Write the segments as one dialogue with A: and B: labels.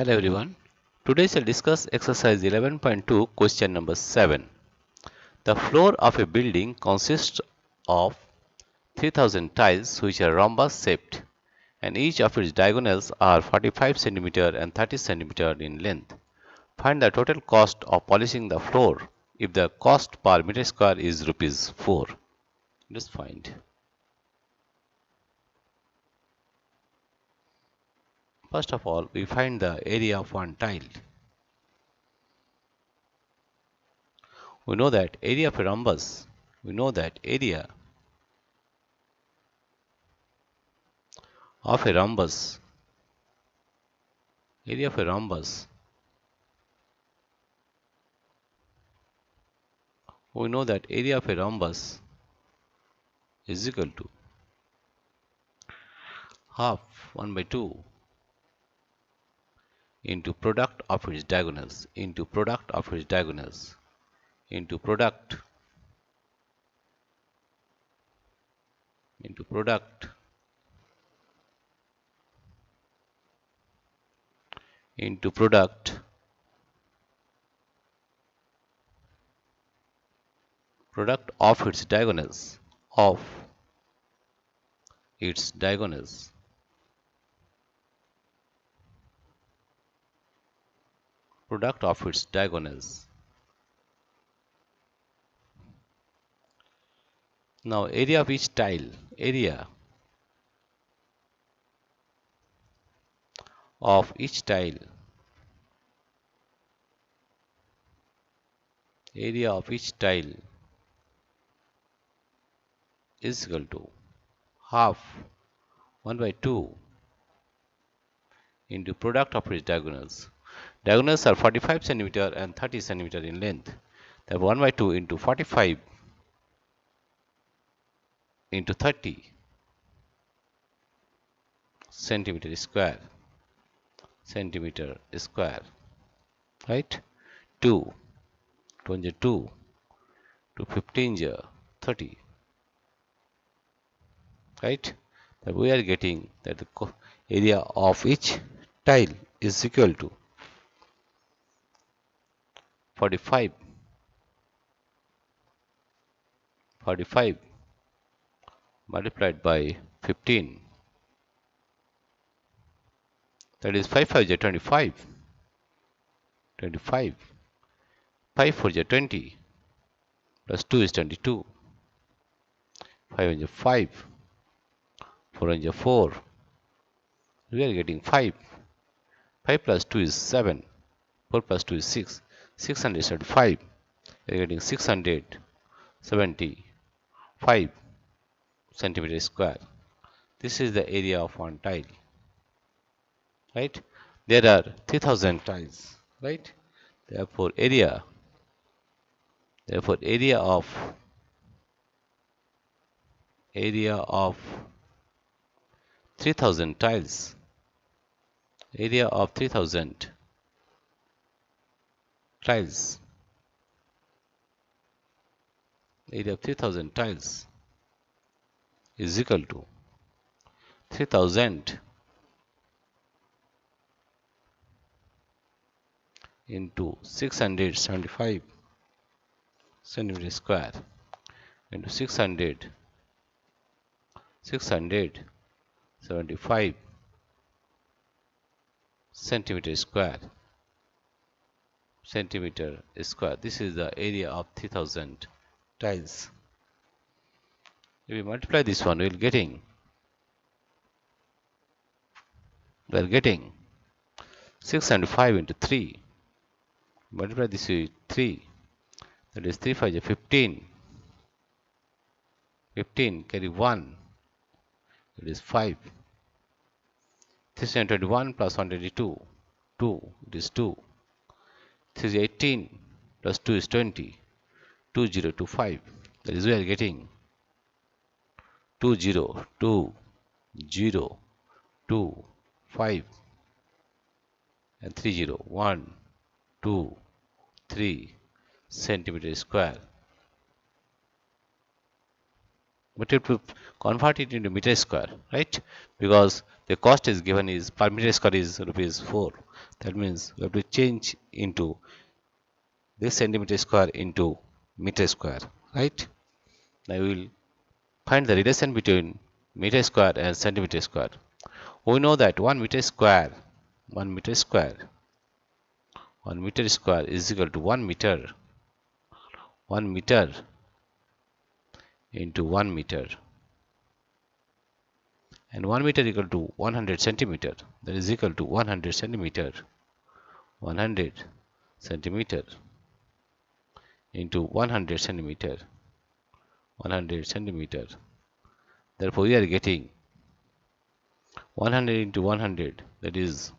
A: Hello everyone. Today shall discuss exercise 11.2 question number 7. The floor of a building consists of 3000 tiles which are rhombus shaped and each of its diagonals are 45 cm and 30 cm in length. Find the total cost of polishing the floor if the cost per meter square is rupees 4. Let's find. First of all, we find the area of one tile. We know that area of a rhombus, area of a rhombus is equal to half 1 by 2 into product of its diagonals into product of its diagonals into product of its diagonals product of its diagonals. Now area of each tile, area of each tile is equal to half 1 by 2 into product of its diagonals. Diagonals are 45 cm and 30 cm in length. Therefore 1 by 2 into 45 into 30 centimeter square, right? 2 2 to 15 30, right? That we are getting that the area of each tile is equal to 45 multiplied by 15, that is 5 5 is 25, 5 4 is 20, plus 2 is 22, 5 is 5, 4 is 4, we are getting 5 plus 2 is 7, 4 plus 2 is 6, 675, we are getting 675 centimeter square. This is the area of one tile, right? There are 3000 tiles, right? Therefore area of 3000 tiles, area of 3000 tiles is equal to 3000 into 675 centimeter square into 675 centimeter square. This is the area of 3000 tiles. If we multiply this one, we are getting 675 into 3. Multiply this with 3. That is 3 5 is 15. 15 carry 1. It is 5. 321 plus 122. 2. It is 2. 3 is 18 plus 2 is 20. 2025. That is we are getting 2025 and 30 1 2 3 centimeter square. But if we convert it into meter square, right? Because the cost is given is per meter square is rupees 4. That means we have to change into this centimeter square into meter square, right? Now we will find the relation between meter square and centimeter square. We know that 1 meter square, 1 meter square is equal to 1 meter, 1 meter into 1 meter, and 1 meter equal to 100 centimeter. That is equal to 100 centimeter, 100 centimeter into 100 centimeter, 100 centimeter. Therefore, we are getting 100 into 100, that is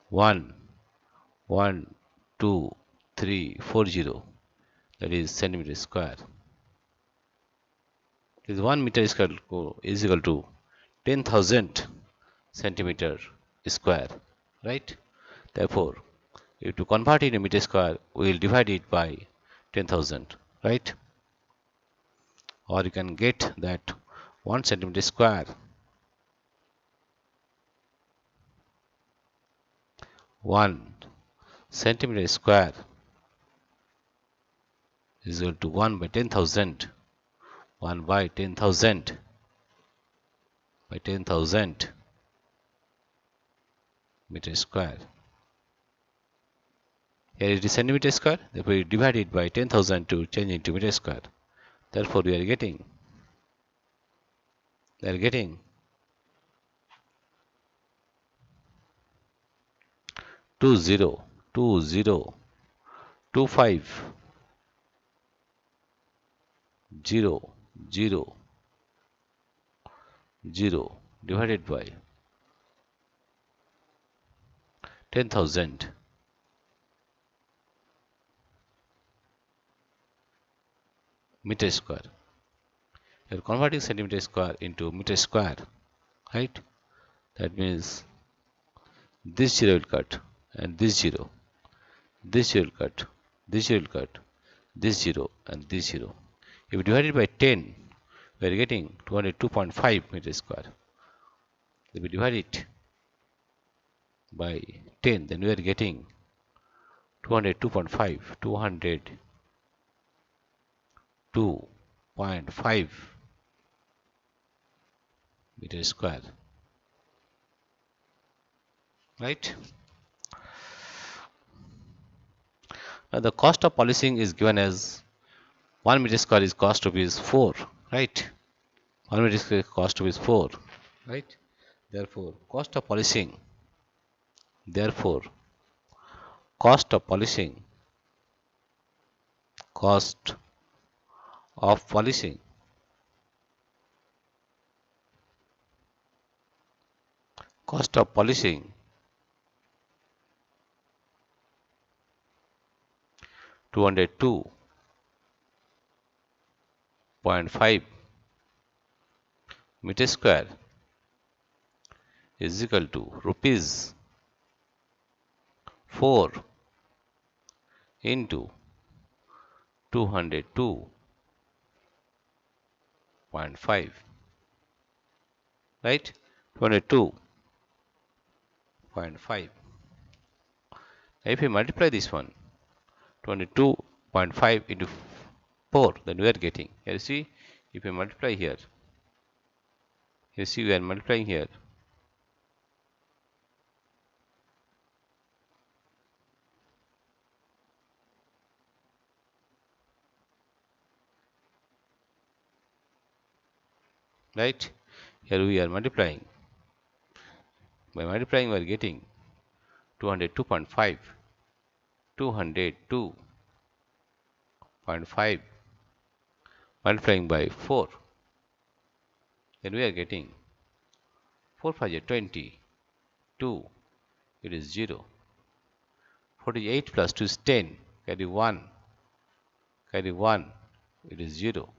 A: 1, 1, 2, 3, 40, that is centimeter square. This 1 meter is equal to 10,000 centimeter square, right? Therefore, if to convert it in meter square, we will divide it by 10,000, right? Or you can get that 1 centimeter square, 1 centimeter square is equal to 1 by 10,000, 1 by 10,000 by 10,000 meter square. Here it is centimeter square, therefore we divide it by 10,000 to change into meter square. Therefore we are getting 20,000 divided by 10,000 meter square. You are converting centimeter square into meter square, right? That means this 0 will cut and this 0, this 0 will cut, this 0 will cut, this 0 and this 0. If we divide it by 10, we are getting 202.5 meter square. If we divide it by 10, then we are getting 202.5, 202.5 meter square, right? Now the cost of polishing is given as 1 meter square is cost rupees 4, right? 1 meter square cost rupees 4, right? Therefore, cost of polishing, therefore, cost of polishing, cost of polishing, cost of polishing 202.5 meter square is equal to rupees 4 into 202.5, right? 202.5. If we multiply this one, 22.5 into 4, then we are getting, here see, if we multiply here, you see we are multiplying here, right? Here we are multiplying. By multiplying, we are getting 202.5, 202.5 multiplying by 4. Then we are getting 4 5 is 20, 2, it is 0. 48 plus 2 is 10, carry 1, it is 0.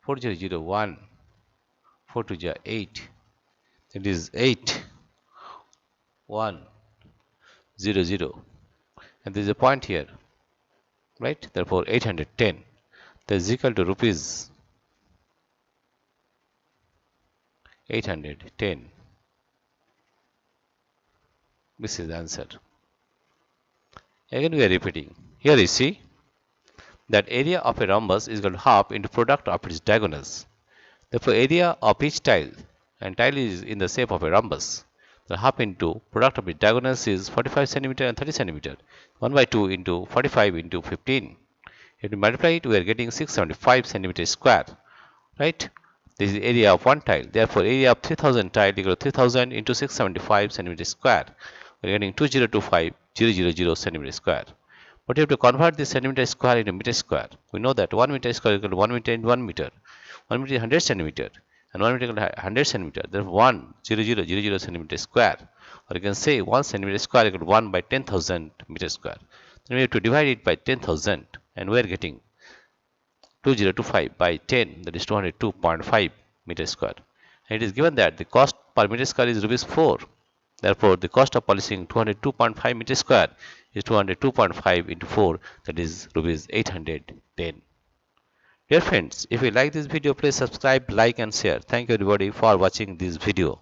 A: 4 0 0 1, 4 2 is 8, it is 8, 1, 0 0. And there is a point here, right? Therefore 810, that is equal to rupees 810. This is the answer. Again we are repeating. Here you see that area of a rhombus is equal to half into product of its diagonals. Therefore, area of each tile, and tile is in the shape of a rhombus. The half into product of its diagonals is 45 cm and 30 cm. 1 by 2 into 45 into 15. If we multiply it, we are getting 675 cm square. Right? This is the area of one tile. Therefore, area of 3000 tile equal to 3000 into 675 cm square. We are getting 2025,000 cm square. But you have to convert this centimeter square into meter square. We know that 1 meter square equal to 1 meter into 1 meter. 1 meter is 100 centimeter and 1 meter equal to 100 centimeter. Therefore, 1,000 centimeter square. Or you can say 1 centimeter square equal to 1 by 10,000 meter square. Then we have to divide it by 10,000 and we are getting 2025 by 10, that is 202.5 meter square. And it is given that the cost per meter square is rupees 4. Therefore, the cost of polishing 202.5 meter square is 202.5 into 4, that is rupees 810. Dear friends, if you like this video, please subscribe, like and share. Thank you everybody for watching this video.